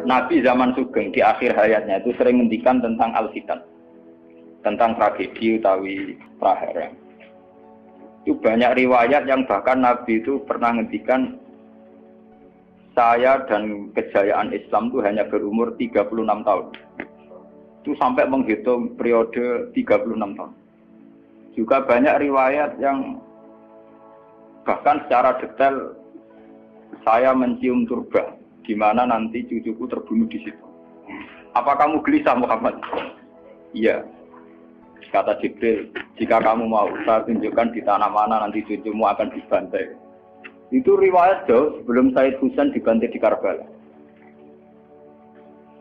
Nabi zaman Sugeng di akhir hayatnya itu sering ngendikan tentang al-fitan, tentang tragedi utawi prahara. Itu banyak riwayat yang bahkan Nabi itu pernah ngendikan, saya dan kejayaan Islam itu hanya berumur 36 tahun. Itu sampai menghitung periode 36 tahun. Juga banyak riwayat yang bahkan secara detail saya mencium turba, di mana nanti cucuku terbunuh di situ. Apa kamu gelisah Muhammad? Iya. Kata Jibril, jika kamu mau saya tunjukkan di tanah mana nanti cucumu akan dibantai. Itu riwayat jauh sebelum Said Husain dibantai di Karbala.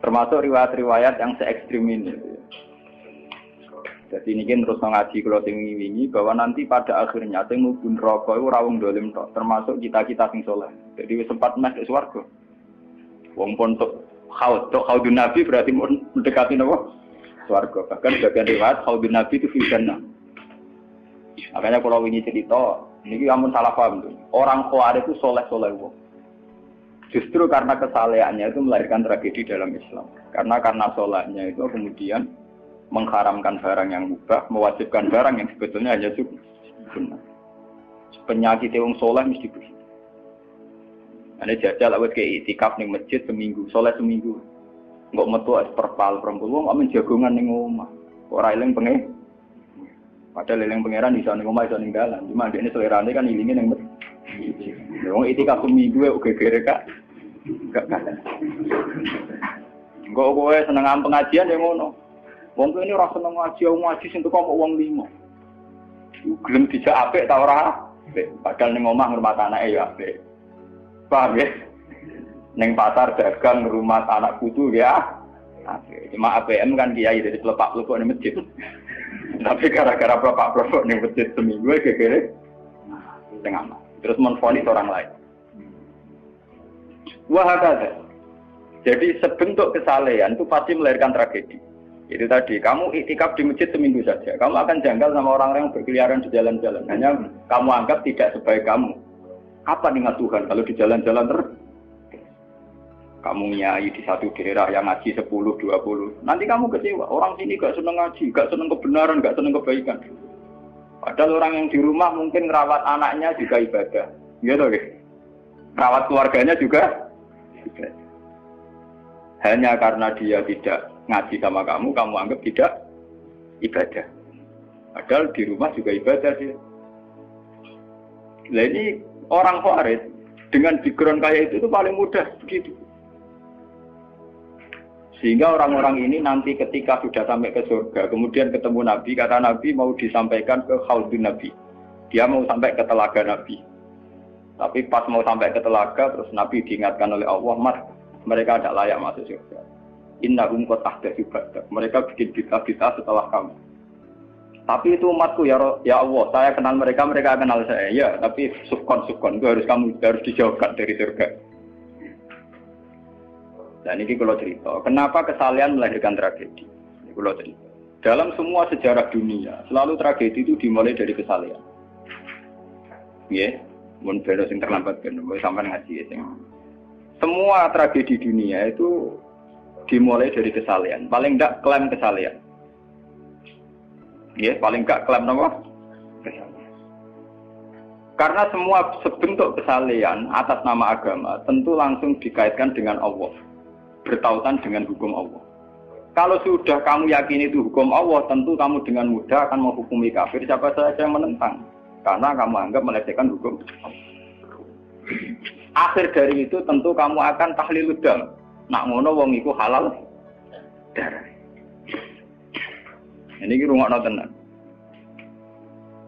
Termasuk riwayat-riwayat yang se-ekstrim ini. Jadi ini kan terus ngaji kalau ini bahwa nanti pada akhirnya sing mlebu neraka iku ora wong dolim tok, termasuk kita-kita sing saleh. Jadi sempat masuk swarga. Wong pontok haudun Nabi berarti mendekati napa? Swarga. Bahkan bagian riwayat haudun Nabi itu fi jannah. Makanya kalau ini cerita, ini amun salah paham tuh. Orang Khawarij itu soleh-soleh wong. Justru karena kesalehannya itu melahirkan tragedi dalam Islam. Karena solehnya itu kemudian mengharamkan barang yang mubah, mewajibkan barang yang sebetulnya hanya sunnah. Penyakit wong soleh mesti begitu. Ane jajal awet ke itikaf ning masjid seminggu, soleh seminggu. Enggak metu es perpal perempuan wong amen jagongan ning omah. Ora eling pengen. Padahal eling pangeran iso ning omah iso ning dalan. Cuma dekne selerane kan ilinge ning masjid. Wong itikaf seminggu kok gegere kak. Enggak kan. Enggak kowe seneng pengajian ya ngono. Wong ini ora seneng ngaji sing teko kok wong limo. Gelem dijak apik ta ora? Padahal ning omah ngurmat anake ya apik. Paham ya? Ning pasar dagang ngurmat anak putu ya. Apik. Cuma APM kan kiai dari pelepak-plepok ning masjid. Tapi gara-gara pelepak-plepok ning masjid seminggu gegere tengah. Terus menfonis orang lain. Wah kata. Jadi sebentuk kesalehan itu pasti melahirkan tragedi. Itu tadi, kamu iktikaf di masjid seminggu saja. Kamu akan janggal sama orang-orang yang berkeliaran di jalan-jalan. Hanya kamu anggap tidak sebaik kamu. Apa ingat Tuhan kalau di jalan-jalan terus? Kamu nyai di satu daerah yang ngaji 10, 20. Nanti kamu kecewa. Orang sini gak seneng ngaji, gak seneng kebenaran, gak seneng kebaikan. Padahal orang yang di rumah mungkin ngerawat anaknya juga ibadah. Gitu guys. Ngerawat keluarganya juga ibadah. Hanya karena dia tidak ngaji sama kamu anggap tidak ibadah. Padahal di rumah juga ibadah sih. Nah ini orang Khawarij dengan background kayak itu paling mudah begitu. Sehingga orang-orang ini nanti ketika sudah sampai ke surga, kemudian ketemu Nabi, kata Nabi mau disampaikan ke Haudun Nabi. Dia mau sampai ke telaga Nabi. Tapi pas mau sampai ke telaga, terus Nabi diingatkan oleh Allah, Mas, mereka tidak layak masuk surga. Innahum qad ahdatsu ba'dak. Mereka bikin bid'ah setelah kamu. Tapi itu umatku ya Allah, saya kenal mereka kenal saya. Ya, tapi sukon itu harus dijauhkan dari surga. Dan ini kalau cerita, kenapa kesalehan melahirkan tragedi? Ini kalau cerita. Dalam semua sejarah dunia, selalu tragedi itu dimulai dari kesalehan. Ya, mun beda sing terlambat kan, sampean ngaji ya. Semua tragedi dunia itu dimulai dari kesalehan. Paling enggak klaim kesalehan. Ya, paling enggak klaim apa? Kesalehan. Karena semua sebentuk kesalehan atas nama agama tentu langsung dikaitkan dengan Allah. Bertautan dengan hukum Allah. Kalau sudah kamu yakini itu hukum Allah, tentu kamu dengan mudah akan menghukumi kafir siapa saja yang menentang. Karena kamu anggap melecehkan hukum Allah. Akhir dari itu tentu kamu akan tahlilud dam. Nak ngono wong iku halal darah. Ini rungokno tenan.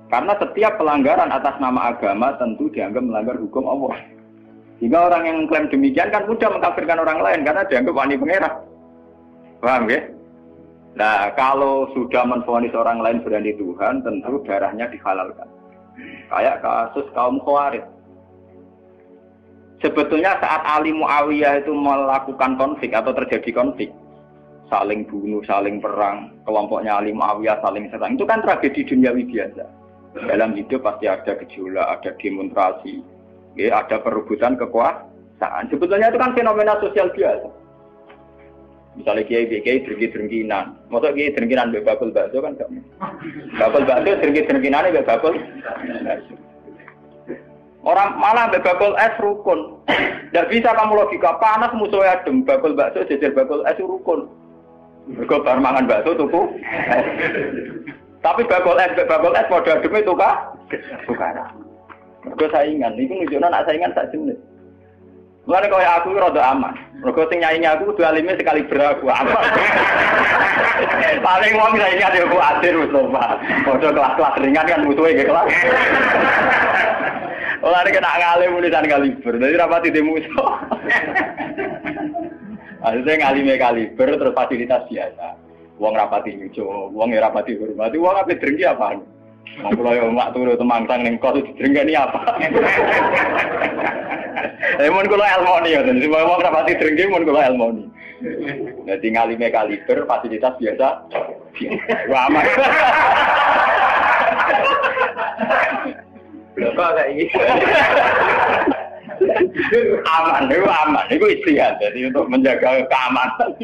Karena setiap pelanggaran atas nama agama tentu dianggap melanggar hukum Allah. Jika orang yang mengklaim demikian kan mudah mengkafirkan orang lain karena dianggap wani pangeran. Paham ya? Nah, kalau sudah menvonis orang lain berani Tuhan, tentu darahnya dihalalkan. Kayak kasus kaum Khawarij. Sebetulnya saat Ali Muawiyah itu melakukan konflik atau terjadi konflik, saling bunuh, saling perang, kelompoknya Ali Muawiyah saling serang, itu kan tragedi duniawi biasa. Dalam hidup pasti ada gejolak, ada demonstrasi, ya, ada perebutan kekuasaan. Sebetulnya itu kan fenomena sosial biasa. Misalnya kiai drengki-drengkinan. Masa kiai drengkinan mbek bakul bakso kan gak. Bakul bakso drengki-drengkinane mbek bakul. Orang malah mbek bakul es rukun. Ndak bisa kamu logika panas musuhe adem, bakul bakso jejer bakul es rukun. Mergo bar mangan bakso tuku. Tapi bakul es padha ademe tukaran. Mergo saingan, iku nunjukno nek saingan sak jenis. Mulane kaya aku rada aman. Mergo sing nyaingi aku kudu alime sekali beraku aman. Paling wong saingi ade aku adir wis lho, Pak. Padha kelas-kelas ringan kan musuhe ge kelas. Ora nek nak ngalim tulisan kaliber. Dadi rapati de musuh. Akhirnya ngalime kaliber terus fasilitas biasa. Wong rapati nyucu, wong rapati hormati, wong ape drengki apaan? Wong kula yo mak turu temangsang ning kos drengkeni apa? Mun kula elmoni ya, dadi wong rapati drengki mun kula elmoni. Dadi ngalime kaliber fasilitas biasa. Wah aman. Kok kayak gitu. Aman, itu istihad. Jadi untuk menjaga keamanan.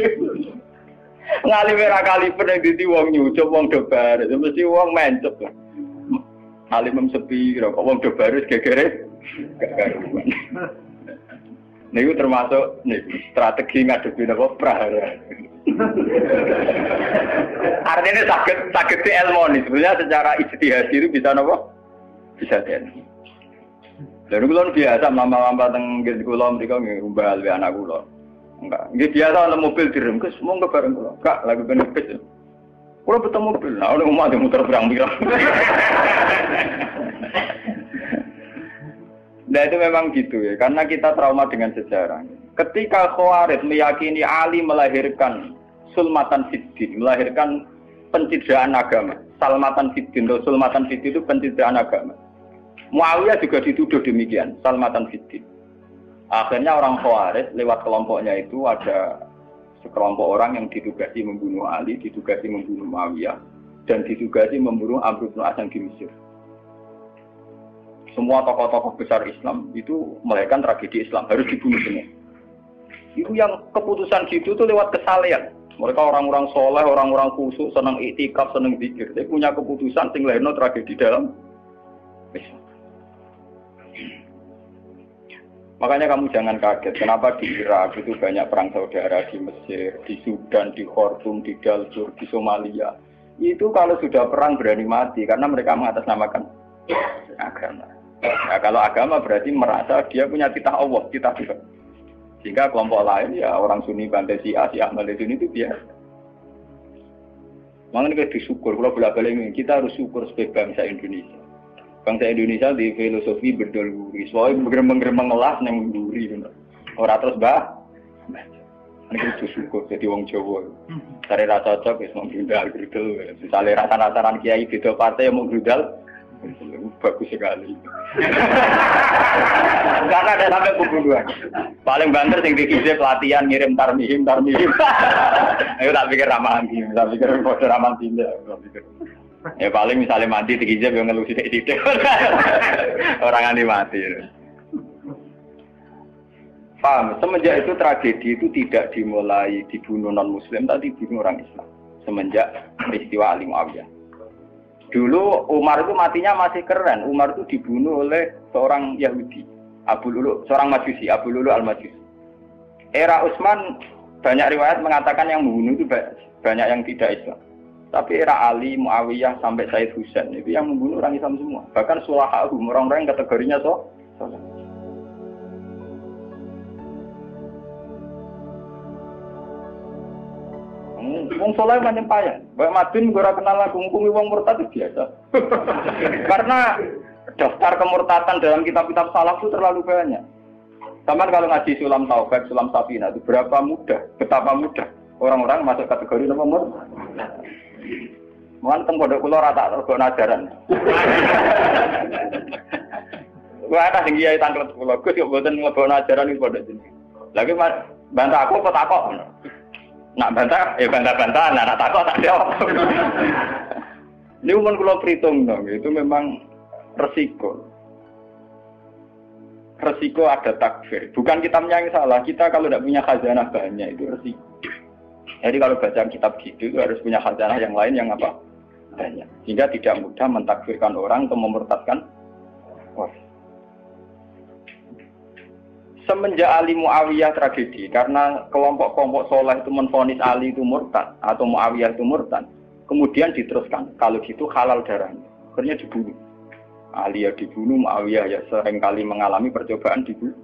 Ngalime ra kaliber ning dadi wong nyucup wong dobar, mesti wong mencep. Alim sepi kok wong dobar wis gegere gak karuan. Niku termasuk strategi ngadepi napa prahara. Artinya sakit di elmoni sebenarnya secara ijtihad itu bisa napa? Bisa den. Lalu kula biasa mama-mama teng kula mriko ngumbal we anak kula. Enggak, nggih biasa ana mobil direm, Gus, monggo bareng kula. Kak, lagi benefit. Kula betul mobil, nah ono omah muter pirang-pirang. Nah itu memang gitu ya, karena kita trauma dengan sejarah. Ketika Khawarij meyakini Ali melahirkan sulmatan fiddin, melahirkan pencitraan agama. Salmatan fiddin, sulmatan fiddin itu pencitraan agama. Muawiyah juga dituduh demikian, salmatan fiddin. Akhirnya orang Khawarij lewat kelompoknya itu ada sekelompok orang yang ditugasi membunuh Ali, ditugasi membunuh Muawiyah, dan ditugasi membunuh Amr bin As di Mesir. Semua tokoh-tokoh besar Islam itu melahirkan tragedi Islam, harus dibunuh semua. Itu yang keputusan gitu tuh lewat kesalehan. Mereka orang-orang soleh, orang-orang khusyuk, senang iktikaf, senang zikir. Dia punya keputusan sing lahirno tragedi dalam Islam. Makanya kamu jangan kaget, kenapa di Irak itu banyak perang saudara, di Mesir, di Sudan, di Khartoum, di Darfur, di Somalia. Itu kalau sudah perang berani mati, karena mereka mengatasnamakan agama. Nah, kalau agama berarti merasa dia punya titah Allah, titah Tuhan. Sehingga kelompok lain, ya orang Sunni, Bantai, Syiah, Ahmad itu biasa. Makanya kita disyukur, kalau bolak-balik kita harus syukur sebagai bangsa Indonesia. Bangsa Indonesia di filosofi berdoluri, soalnya bergemeng-gemeng ngelas yang berduri, orang terus ini itu syukur jadi wong Jawa. Cari rasa cocok, mau grudal, misalnya rasa-rasaan kiai beda partai yang mau grudal, bagus sekali. Karena ada sampai pembunuhan. Paling banter yang dikisih pelatihan ngirim tarmihim. Ayo tak pikir ramahan gini, tak pikir kode ramahan tindak, tak pikir. Ya paling misalnya mati dikijab yang ngeluh sidik-sidik orang anti mati. Paham? Semenjak itu tragedi itu tidak dimulai dibunuh non-muslim, tapi dibunuh orang Islam. Semenjak peristiwa Ali Muawiyah. Dulu Umar itu matinya masih keren. Umar itu dibunuh oleh seorang Yahudi, Abu Lulu, seorang Majusi, Abu Lulu al-Majusi. Era Utsman banyak riwayat mengatakan yang membunuh itu banyak yang tidak Islam. Tapi era Ali, Muawiyah sampai Said Husain itu yang membunuh orang Islam semua. Bahkan sulahahum, orang-orang yang kategorinya soleh. Wong soleh macam payah. Baik Madin gue kenal aku ngukumi wong murtad itu biasa. Karena daftar kemurtatan dalam kitab-kitab salaf itu terlalu banyak. Sama kalau ngaji Sulam Taufik, Sulam Safina itu betapa mudah orang-orang masuk kategori nomor murtad. Mohon teng pondok kula rata rego ajaran. Gua ada sing kiai tanglet kula, Gus yo mboten mlebokno ajaran ing pondok jenengan. Lagi bantah aku apa takok. Nak bantah ya bantah-bantahan, nak takok tak jawab. Ini umum kula perhitung dong, itu memang resiko. Resiko ada takfir. Bukan kitabnya yang salah, kita kalau tidak punya khazanah banyak itu resiko. Jadi kalau baca kitab gitu itu harus punya khazanah yang lain yang apa? Banyak. Sehingga tidak mudah mentakfirkan orang atau memurtadkan orang. Semenjak Ali Muawiyah tragedi, karena kelompok-kelompok soleh itu menvonis Ali itu murtad atau Muawiyah itu murtad, kemudian diteruskan, kalau gitu halal darahnya, akhirnya dibunuh. Ali ya dibunuh, Muawiyah ya seringkali mengalami percobaan dibunuh.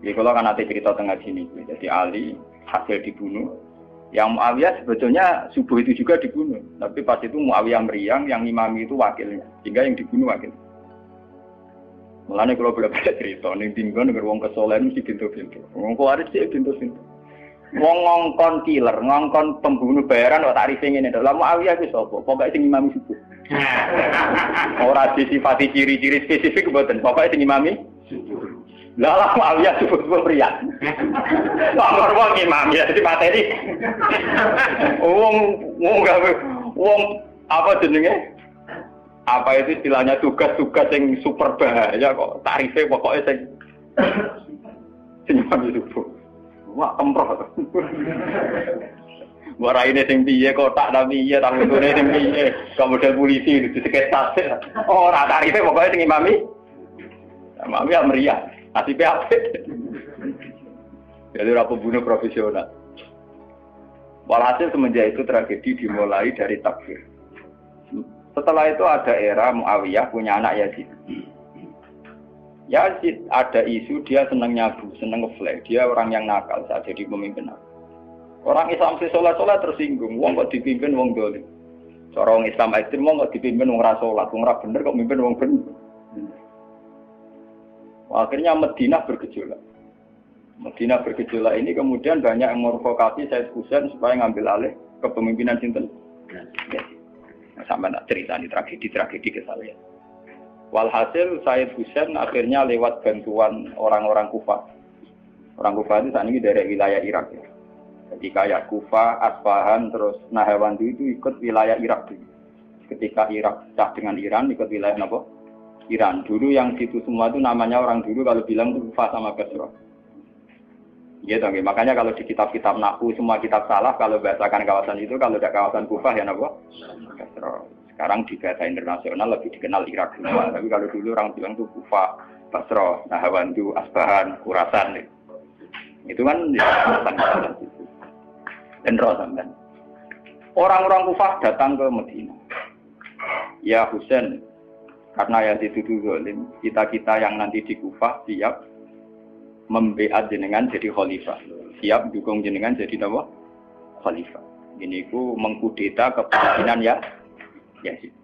Jadi kalau kan nanti cerita tengah sini, jadi Ali hasil dibunuh, yang Muawiyah sebetulnya subuh itu juga dibunuh, tapi pas itu Muawiyah meriang, yang imami itu wakilnya, sehingga yang dibunuh wakil. Mulane kalau boleh cerita, ning tinggon nek wong kesolen mesti pintu-pintu. Wong kuwaris sih pintu-pintu. Wong ngongkon killer, ngongkon pembunuh bayaran kok tarife ngene to. Lah Muawiyah ku sapa? Pokoke sing imami subuh. Ora disifati ciri-ciri spesifik mboten. Pokoke sing imami subuh. Lah Muawiyah subuh priya. Wong imam ya dipateni. Wong apa jenenge? Apa itu istilahnya tugas-tugas yang super bahaya kok tarifnya pokoknya sing subuh. Wah kemproh. Wah ini sing piye kotak ta piye ta ngene sing piye. Model polisi diseketase. Ora tarifnya pokoknya sing imami. Imami ya meriah. Nasibe apik. Jadi ora pembunuh profesional. Walhasil semenjak itu tragedi dimulai dari takfir. Setelah itu ada era Muawiyah punya anak Yazid. Yazid ada isu dia senang nyabu, senang ngeflek. Dia orang yang nakal saat jadi pemimpin. Orang Islam sholat tersinggung. Wong kok dipimpin wong dolim. Orang Islam ekstrem wong kok dipimpin wong ra sholat. Wong ra bener kok mimpin wong bener. Akhirnya Madinah bergejolak. Madinah bergejolak ini kemudian banyak yang mervokasi Said Husain supaya ngambil alih kepemimpinan sinten. Sampai nak cerita di tragedi kesalahan. Walhasil Said Husain akhirnya lewat bantuan orang-orang Kufah. Orang Kufah itu saat ini dari wilayah Irak. Ya. Jadi kayak Kufah, Asfahan, terus Nahawandi itu ikut wilayah Irak. Ketika Irak pecah dengan Iran, ikut wilayah apa? Iran. Dulu yang situ semua itu namanya orang dulu kalau bilang itu Kufah sama Basrah. Gitu, okay. Makanya kalau di kitab-kitab Nahwu semua kitab salaf kalau bahasakan kawasan itu kalau ada kawasan Kufah ya apa? Sekarang di bahasa internasional lebih dikenal Irak semua. Tapi kalau dulu orang bilang itu Kufah, Basrah, Nahawandu, Asbahan, Khurasan. Itu kan dan Rosamban. Orang-orang Kufah datang ke Madinah. Ya Husain, karena yang dituduh zalim, kita-kita yang nanti di Kufah siap membeat jenengan jadi khalifah, siap dukung jenengan jadi apa? Khalifah. Ini ku mengkudeta kepemimpinan ya Yazid.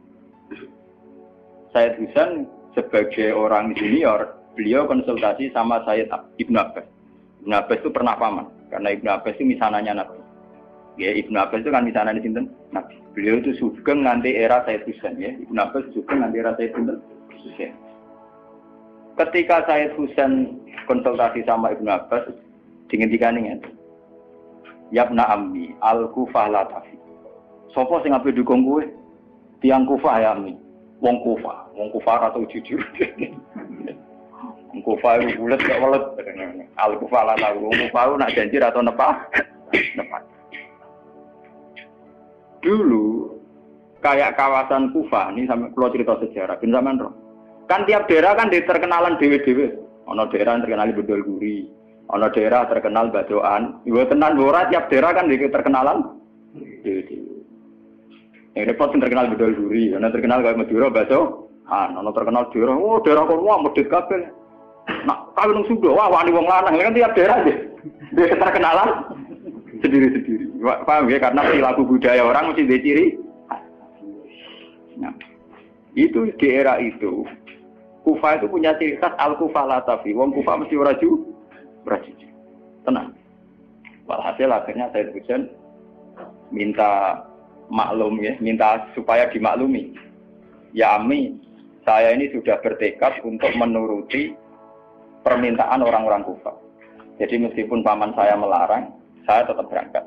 Said Husain sebagai orang junior, beliau konsultasi sama Sayyid Ibn Abbas. Ibn Abbas itu pernah paman, karena Ibn Abbas itu misananya Nabi. Ya, Ibn Abbas itu kan misananya sinten Nabi. Beliau itu sugeng nanti era Sayyid Husain ya. Ibn Abbas sugeng nanti era Sayyid Husain. Ketika Sayyid Husain konsultasi sama Ibn Abbas, dihentikan ini. Yabna ammi, al-Kufah la tafi. Sopo sing ape dukung kowe? Tiang Kufah ya ammi. Wong Kufah atau jujur. Wong Kufah itu bulat gak welet. Al-Kufah la tafi. Wong Kufah nak janji atau nepat. Dulu kayak kawasan Kufah ini sampai kalau cerita sejarah, bin zaman roh. Kan tiap daerah kan terkenalan dewe-dewe. Ono daerah terkenal bedol guri, ono daerah terkenal badoan. Ibu tenan ora tiap daerah kan terkenalan dewe-dewe. Yang repot terkenal bedol guri, ono terkenal kayak Madura baso. Ono terkenal daerah, oh daerah kono medhit kabeh. Nak kawin nang Sunda, wah wani wong lanang kan tiap daerah dia terkenalan sendiri-sendiri. Paham ya? Karena perilaku budaya orang mesti ada ciri. Nah, itu di era itu Kufah itu punya ciri khas al-Kufah la tafi. Wong Kufah mesti ora jujur. Tenang. Walhasil akhirnya Sayyid Husain minta maklum ya, minta supaya dimaklumi. Ya Ami, saya ini sudah bertekad untuk menuruti permintaan orang-orang Kufah. Jadi meskipun paman saya melarang, saya tetap berangkat.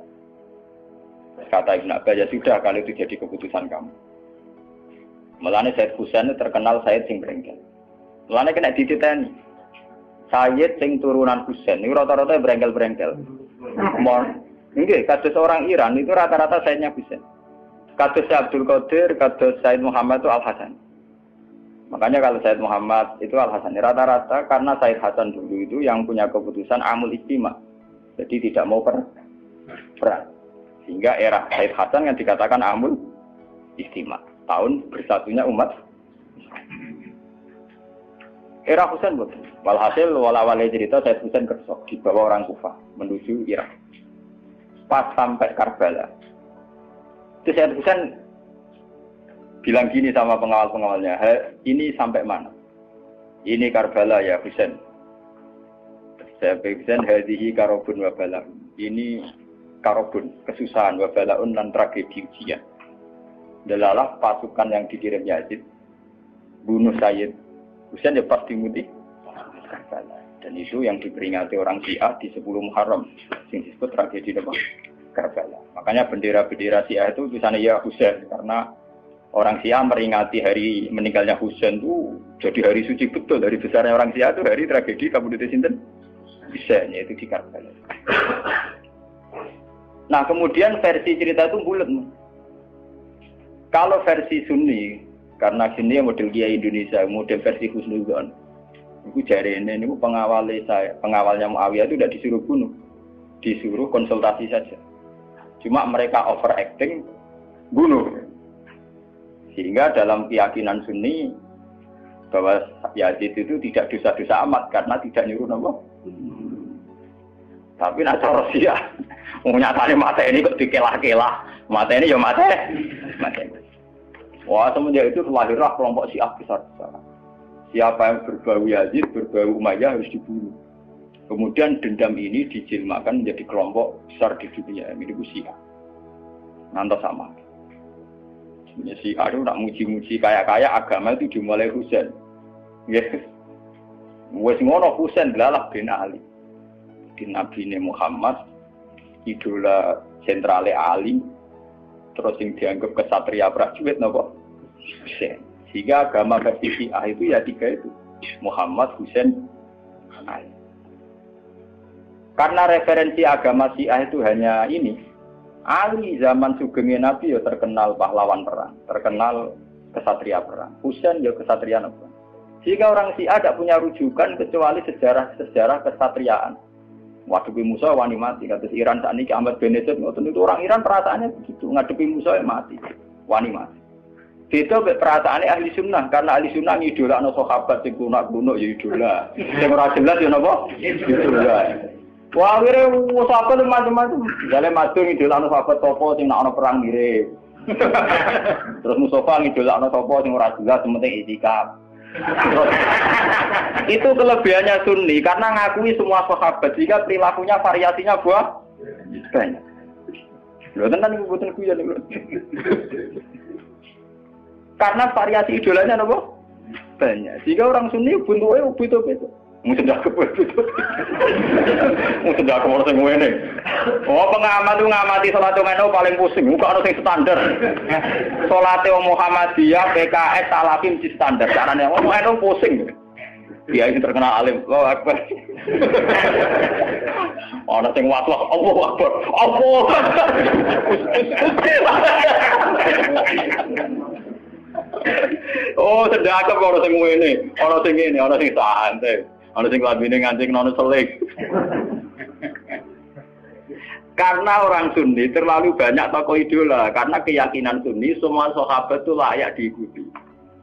Kata Ibn Abbas, ya sudah kalau itu jadi keputusan kamu. Mulane Sayyid Husain terkenal Sayyid sing brengkel. Mulane kena dititeni. Sayyid sing turunan Husain niku rata-rata brengkel-brengkel. Nggih, kados orang Iran itu rata-rata Sayyidnya Husain. Kados Abdul Qadir, kados Sayyid Muhammad itu Al-Hasan. Makanya kalau Sayyid Muhammad itu Al-Hasan rata-rata karena Sayyid Hasan dulu itu yang punya keputusan amul istima. Jadi tidak mau perang. Sehingga era Sayyid Hasan yang dikatakan amul istima. Tahun bersatunya umat. Era Husain betul. Walhasil wala-wala cerita Sayyid Husain kersok dibawa orang Kufah menuju Irak. Pas sampai Karbala. Itu Sayyid Husain bilang gini sama pengawal-pengawalnya, ini sampai mana? Ini Karbala ya Husain. Saya Husain hadhihi karobun wa bala. Ini karobun, kesusahan wa balaun dan tragedi ujian. Delalah pasukan yang dikirim Yazid bunuh Sayyid Husain ya pasti mudik Karbala. Dan itu yang diperingati orang Syiah di 10 Muharram yang disebut tragedi Karbala. Makanya bendera-bendera Syiah itu tulisannya ya Husain karena orang Syiah meringati hari meninggalnya Husain itu jadi hari suci betul. Dari besarnya orang Syiah itu hari tragedi Kabupaten Sinten Husain yaitu di Karbala. Nah kemudian versi cerita itu bulat. Kalau versi Sunni, karena sini model Kiai Indonesia, model versi Husnudzon, itu jari ini pengawalnya Muawiyah itu tidak disuruh bunuh, disuruh konsultasi saja. Cuma mereka overacting bunuh. Sehingga dalam keyakinan Sunni bahwa Yazid itu tidak dosa-dosa amat karena tidak nyuruh apa. Tapi nak cara Syiah, nyatane mata ini kok dikelah-kelah, mata ini ya mata. Wah semenjak itu lahirlah kelompok Syiah besar-besar. Siapa yang berbau Yazid, berbau Umayyah harus dibunuh. Kemudian dendam ini dijilmakan menjadi kelompok besar di dunia, ini Syiah. Nanti sama. Sebenarnya Syiah itu nak muji-muji kaya-kaya agama itu dimulai Husain. Yes. Wes ngono Husain delalah bin Ali. Di Nabi Muhammad, idola sentrale Ali, terus yang dianggap kesatria prajurit nopo Husain. Sehingga agama versi Syiah itu ya tiga itu, Muhammad, Husain, Ali. Karena referensi agama Syiah itu hanya ini, Ali zaman sugengnya Nabi ya terkenal pahlawan perang, terkenal kesatria perang. Husain ya kesatria perang. Sehingga orang Syiah tidak punya rujukan kecuali sejarah kesatriaan. Ngadepi Musa wani mati, kata Iran saat ini Ahmad Benedek, itu orang Iran perasaannya begitu, ngadepi Musa mati, wani mati. Beda perasaannya ahli sunnah, karena ahli sunnah idola no sahabat sing kuno ya idola, sing ora jelas ya napa idola. Wah kira sahabat macam-macam, jale madung idola no sahabat topo sing nak ono perang mirip. Terus Mustafa idola no topo sing ora jelas, penting itikaf. Itu kelebihannya Sunni karena ngakui semua sahabat jika perilakunya variasinya banyak. Lho tenan niku boten kuyon niku. Karena variasi idolanya napa? Banyak. Jika orang Sunni bentuke beda-beda. Mungkin tidak kebetulan. Mungkin tidak kemudian sing ngene. Oh pengamat itu ngamati salat ngono paling pusing. Kok ana sing standar. Salate Muhammadiyah, PKS, Salafim di standar. Carane wong ngono pusing. Dia ini terkenal alim. Allahu Akbar. Ana sing watwah Allahu Akbar. Allah. Oh sedekah kok ana sing ngene. Ana sing ngene, ana sing santai. Ana sing labine ngancing nono selik. Karena orang Sunni terlalu banyak tokoh idola, karena keyakinan Sunni semua sahabat itu layak diikuti.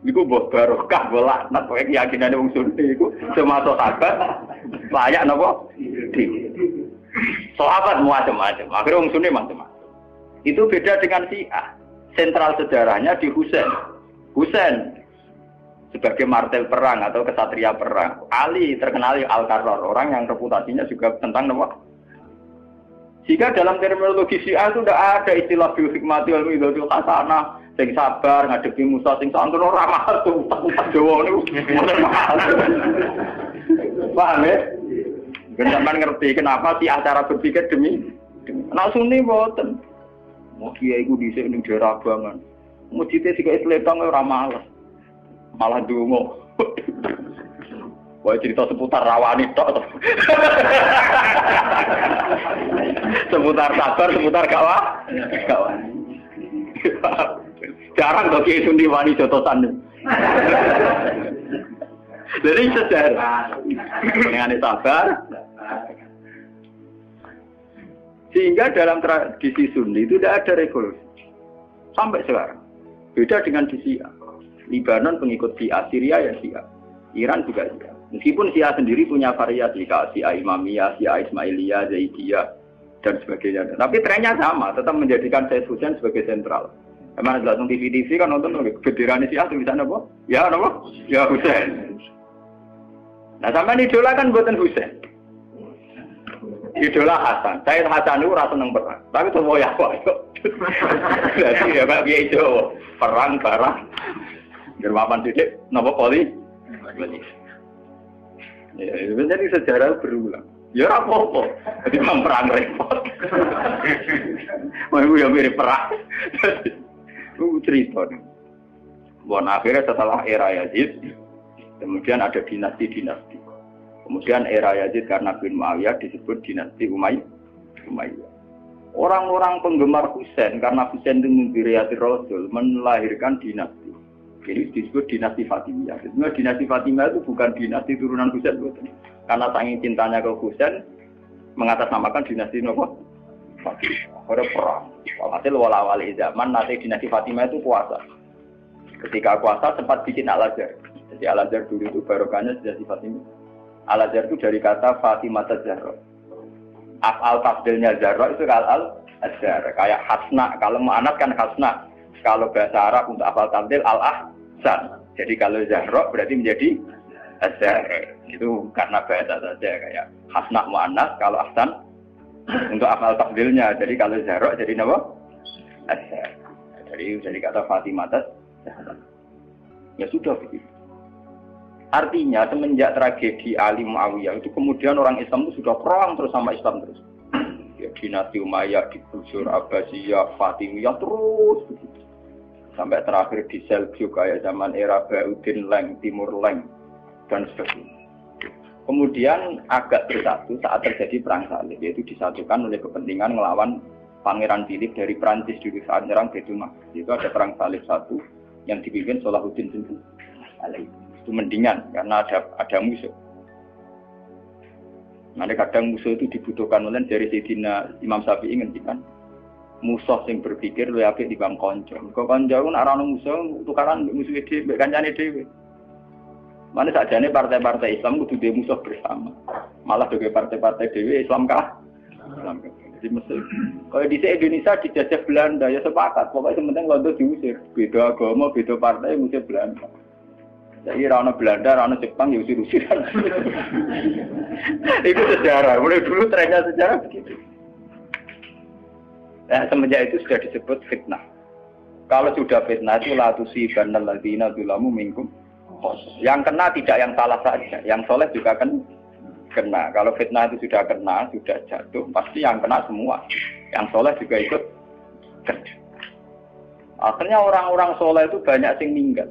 Iku mbok barokah laknat kowe keyakinane wong Sunni iku semua sahabat layak napa? Diikuti. Sahabat macam-macam, akhirnya wong Sunni macam-macam. Itu beda dengan Syiah. Sentral sejarahnya di Husain. Husain sebagai martel perang atau kesatria perang. Ali terkenal Al-Qarrar, orang yang reputasinya juga tentang apa? Jika dalam terminologi Syiah itu tidak ada istilah bil hikmati wal mau'izatil hasanah, sing sabar ngadepi Musa sing santun ora mahal tuh, tak Jawa niku. Paham ya? Sampeyan ngerti kenapa sih acara berpikir demi nek Sunni mboten. Mau kiai iku dhisik ning daerah Abangan. Mujite sik Islam ora malas. Malah dungo. Wah cerita seputar rawani tok. Seputar sabar, seputar kawan. Jarang kok Kiai Sundi wani jotosan. Jadi sejarah. Dengan sabar. Sehingga dalam tradisi Sunni itu tidak ada revolusi. Sampai sekarang. Beda dengan di Syiah. Libanon pengikut Syiah, Syria ya Syiah. Iran juga Syiah. Meskipun Syiah sendiri punya variasi, kayak Syiah Imamiyah, Syiah Ismailiyah, Zaidiyah, dan sebagainya. Tapi trennya sama, tetap menjadikan Said Husain sebagai sentral. Emang langsung TV kan nonton benderanya Syiah tulisannya apa? Ya apa? Ya Husain. Nah sampai idola kan buatan Husain. Idola Hasan. Said Hasan itu rasa seneng perang. Tapi semua ya kok. Jadi ya Pak Kiai Jawa perang barang. Gerwapan titik napa poli? Ya, jadi sejarah berulang. Ya ora apa-apa. Dadi perang repot. Mau ya mirip perang. Cerita. Bon akhirnya setelah era Yazid, kemudian ada dinasti-dinasti. Kemudian era Yazid karena bin Muawiyah disebut dinasti Umayyah. Orang-orang penggemar Husain karena Husain itu mendiriati Rasul melahirkan dinasti. Jadi disebut dinasti Fatimiyah. Sebenarnya dinasti Fatimiyah itu bukan dinasti turunan Husain, karena saking cintanya ke Husain mengatasnamakan dinasti apa? Fatimiyah. Ada perang. Hasil wala-wali zaman nanti dinasti Fatimiyah itu kuasa. Ketika kuasa sempat bikin Al-Azhar. Jadi Al-Azhar dulu itu barokahnya dinasti Fatimiyah. Al-Azhar itu dari kata Fatimah Zahra. Af'al tafdilnya Zahra itu Al-Azhar. Kayak Hasna. Kalau mu'anat kan Hasna. Kalau bahasa Arab untuk af'al tafdil Al-Ahsan. Jadi kalau Zahra berarti menjadi Azhar. Itu karena bahasa saja. Kayak Hasna mu'anat. Kalau Ahsan untuk af'al tafdilnya. Jadi kalau Zahra jadi apa? Azhar. Jadi dari kata Fatimah Zahra. Ya sudah begitu. Artinya semenjak tragedi Ali Muawiyah itu kemudian orang Islam itu sudah perang terus sama Islam terus. Ya, dinasti Umayyah, digusur Abbasiyah, Fatimiyah terus begitu. Sampai terakhir di Seljuk kayak zaman era Bauddin Leng, Timur Leng dan sebagainya. Kemudian agak bersatu saat terjadi perang salib, yaitu disatukan oleh kepentingan melawan Pangeran Philip dari Prancis dulu saat menyerang Baitul Maqdis. Itu ada perang salib satu yang dipimpin Salahuddin Alaihi. Itu mendingan karena ada musuh. Nanti kadang musuh itu dibutuhkan oleh dari Sayyidina Imam Syafi'i ngendikan musuh yang berpikir lebih apik di bang konco. Kok konco pun arana musuh tukaran musuh dhewe, kancane dhewe. Mana sajane partai-partai Islam kudu dhewe musuh bersama. Malah bagi partai-partai dhewe Islam kah? Islam kah? Jadi mesti. Kalau di Indonesia dijajah Belanda ya sepakat. Pokoknya sementing Londo diusir. Beda agama, beda partai musir Belanda. Jadi rana Belanda, rana Jepang ya usir-usiran. Itu sejarah. Mulai dulu trennya sejarah begitu. Nah, semenjak itu sudah disebut fitnah. Kalau sudah fitnah itu la tusibanal ladzina dzalamu minkum. Yang kena tidak yang salah saja, yang soleh juga kan kena. Kalau fitnah itu sudah kena, sudah jatuh, pasti yang kena semua. Yang soleh juga ikut. Akhirnya orang-orang soleh itu banyak yang meninggal.